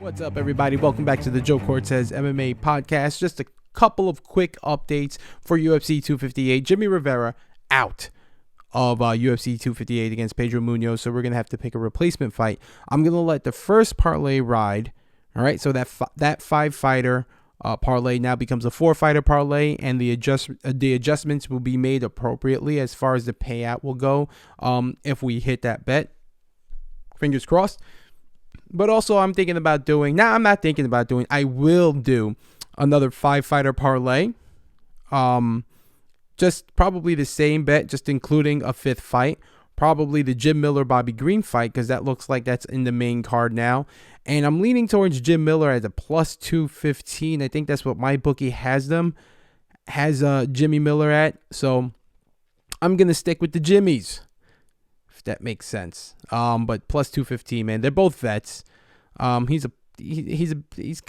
What's up, everybody? Welcome back to the Joe Cortez MMA podcast. Just a couple of quick updates for UFC 258. Jimmie Rivera out of UFC 258 against Pedro Munoz, so we're going to have to pick a replacement fight. I'm going to let the first parlay ride, all right? So that five-fighter parlay now becomes a four-fighter parlay, and the adjustments will be made appropriately as far as the payout will go if we hit that bet. Fingers crossed. But also I'm thinking about doing, I'm not thinking about doing, I will do another five-fighter parlay. Just probably the same bet, just including a fifth fight. Probably the Jim Miller-Bobby Green fight, because that looks like that's in the main card now. And I'm leaning towards Jim Miller at a plus 215. I think that's what MyBookie has Jimmie Miller at. So I'm going to stick with the Jimmies, if that makes sense. But plus 215, man. They're both vets. He's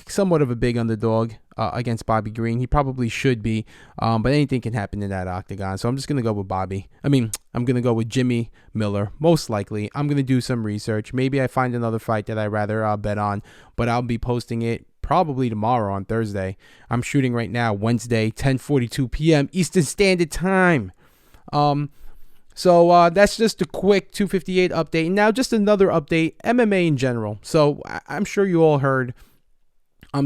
somewhat of a big underdog against Bobby Green. He probably should be, but anything can happen in that octagon. So I'm just gonna go with I'm gonna go with Jimmie Miller. Most likely, I'm gonna do some research. Maybe I find another fight that I'd rather bet on, but I'll be posting it probably tomorrow on Thursday. I'm shooting right now, Wednesday, 10:42 p.m. Eastern Standard Time. So that's just a quick 258 update. And now just another update, MMA in general. So I'm sure you all heard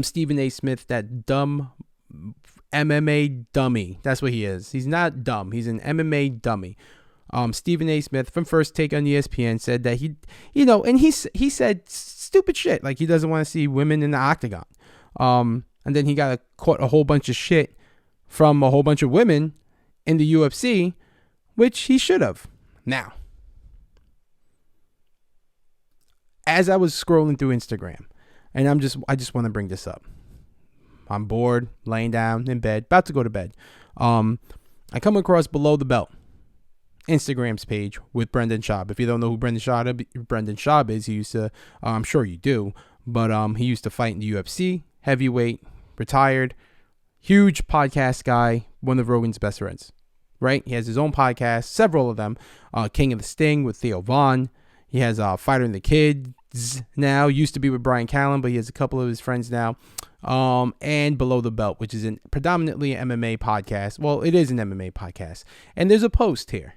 Stephen A. Smith, that dumb MMA dummy. That's what he is. He's not dumb. He's an MMA dummy. Stephen A. Smith from First Take on ESPN said that he said stupid shit. Like he doesn't want to see women in the octagon. And then he got caught a whole bunch of shit from a whole bunch of women in the UFC, which he should have. Now, as I was scrolling through Instagram, and I just want to bring this up. I'm bored, laying down in bed, about to go to bed. I come across Below the Belt, Instagram's page with Brendan Schaub. If you don't know who Brendan Schaub is, he used to, I'm sure you do, but he used to fight in the UFC, heavyweight, retired, huge podcast guy, one of Rogan's best friends. Right? He has his own podcast, several of them. King of the Sting with Theo Vaughn. He has Fighter and the Kids now. Used to be with Brian Callen, but he has a couple of his friends now. And Below the Belt, which is predominantly an MMA podcast. Well, it is an MMA podcast. And there's a post here.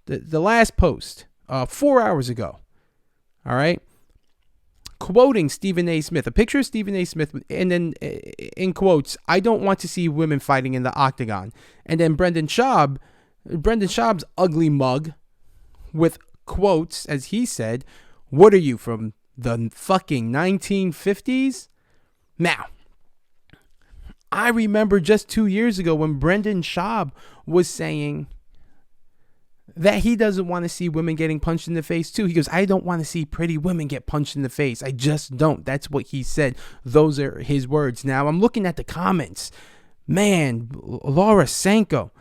The last post, 4 hours ago. All right? Quoting Stephen A. Smith, a picture of Stephen A. Smith, and then in quotes, "I don't want to see women fighting in the octagon." And then Brendan Schaub's ugly mug with quotes, as he said, "What are you, from the fucking 1950s? Now, I remember just 2 years ago when Brendan Schaub was saying that he doesn't want to see women getting punched in the face too. He goes, "I don't want to see pretty women get punched in the face. I just don't." That's what he said. Those are his words. Now I'm looking at the comments. Man, Laura Sanko,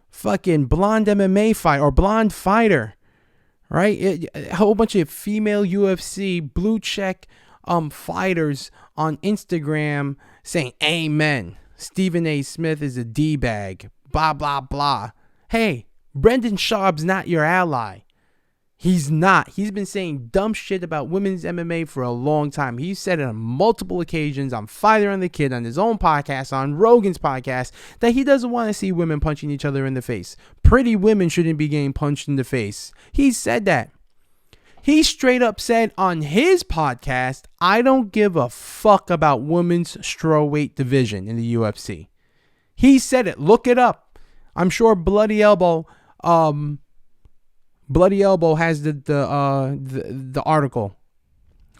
fucking blonde MMA fight or blonde fighter, right? A whole bunch of female UFC blue check fighters on Instagram saying, "Amen. Stephen A. Smith is a D-bag. Blah, blah, blah." Hey, Brendan Schaub's not your ally. He's not. He's been saying dumb shit about women's MMA for a long time. He's said it on multiple occasions on Fighter and the Kid, on his own podcast, on Rogan's podcast, that he doesn't want to see women punching each other in the face. Pretty women shouldn't be getting punched in the face. He said that. He straight up said on his podcast, "I don't give a fuck about women's strawweight division in the UFC." He said it. Look it up. I'm sure Bloody Elbow has the article.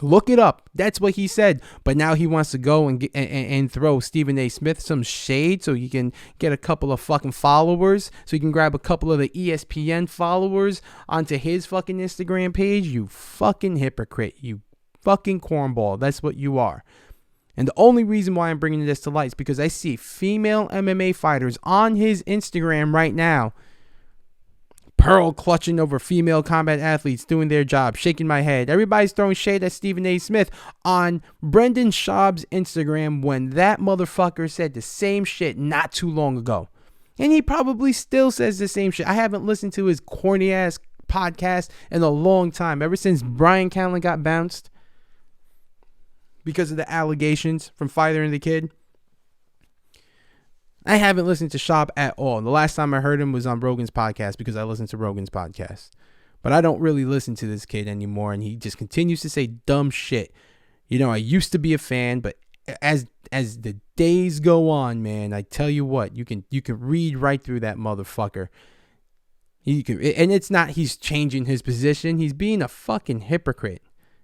Look it up. That's what he said. But now he wants to go and throw Stephen A. Smith some shade so he can get a couple of fucking followers. So he can grab a couple of the ESPN followers onto his fucking Instagram page. You fucking hypocrite. You fucking cornball. That's what you are. And the only reason why I'm bringing this to light is because I see female MMA fighters on his Instagram right now pearl clutching over female combat athletes doing their job, shaking my head. Everybody's throwing shade at Stephen A. Smith on Brendan Schaub's Instagram when that motherfucker said the same shit not too long ago. And he probably still says the same shit. I haven't listened to his corny ass podcast in a long time, ever since Brian Callen got bounced. because of the allegations from fighting the kid. I haven't listened to Schaub at all. The last time I heard him was on Rogan's podcast because I listened to Rogan's podcast. But I don't really listen to this kid anymore, and he just continues to say dumb shit. You know, I used to be a fan, but as the days go on, man, I tell you what, you can read right through that motherfucker. And it's not he's changing his position. He's being a fucking hypocrite.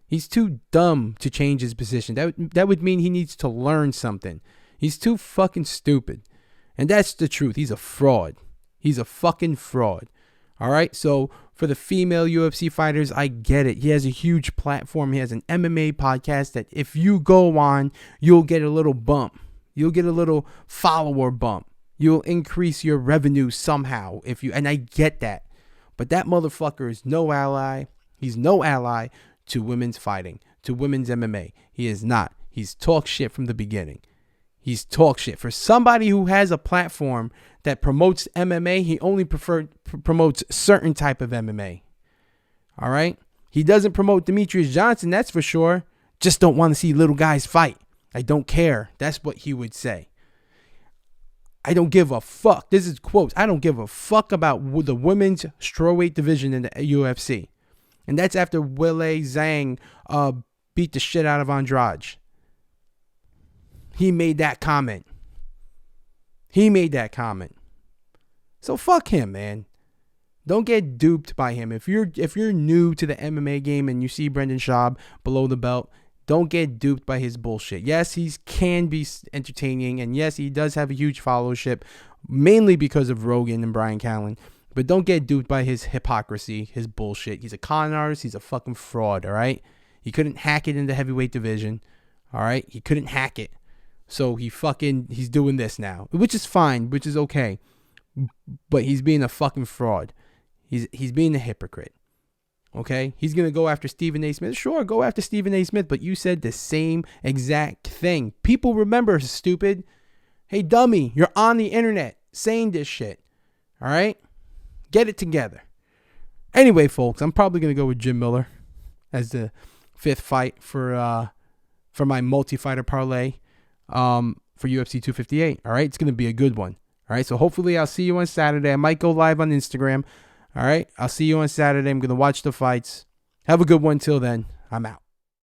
He's too dumb to change his position. That would mean he needs to learn something. He's too fucking stupid. And that's the truth. He's a fraud. He's a fucking fraud. All right? So for the female UFC fighters, I get it. He has a huge platform. He has an MMA podcast that if you go on, you'll get a little bump. You'll get a little follower bump. You'll increase your revenue somehow and I get that. But that motherfucker is no ally. He's no ally to women's fighting, to women's MMA. He is not. He's talk shit from the beginning. He's talk shit. For somebody who has a platform that promotes MMA, he only promotes certain type of MMA. All right? He doesn't promote Demetrius Johnson, that's for sure. Just don't want to see little guys fight. I don't care. That's what he would say. I don't give a fuck. This is quotes. I don't give a fuck about the women's strawweight division in the UFC. And that's after Weili Zhang beat the shit out of Andrade. He made that comment. So fuck him, man. Don't get duped by him. If you're new to the MMA game and you see Brendan Schaub below the belt, don't get duped by his bullshit. Yes, he can be entertaining, and yes, he does have a huge followership, mainly because of Rogan and Brian Callen. But don't get duped by his hypocrisy, his bullshit. He's a con artist. He's a fucking fraud, all right? He couldn't hack it in the heavyweight division, all right? He couldn't hack it. So he's doing this now, which is fine, which is okay. But he's being a fucking fraud. He's being a hypocrite. Okay? He's going to go after Stephen A. Smith. Sure, go after Stephen A. Smith, but you said the same exact thing. People remember, stupid. Hey, dummy, you're on the internet saying this shit. All right? Get it together. Anyway, folks, I'm probably going to go with Jim Miller as the fifth fight for my multi-fighter parlay. For UFC 258. All right. It's going to be a good one. All right. So hopefully I'll see you on Saturday. I might go live on Instagram. All right. I'll see you on Saturday. I'm going to watch the fights. Have a good one. Till then, I'm out.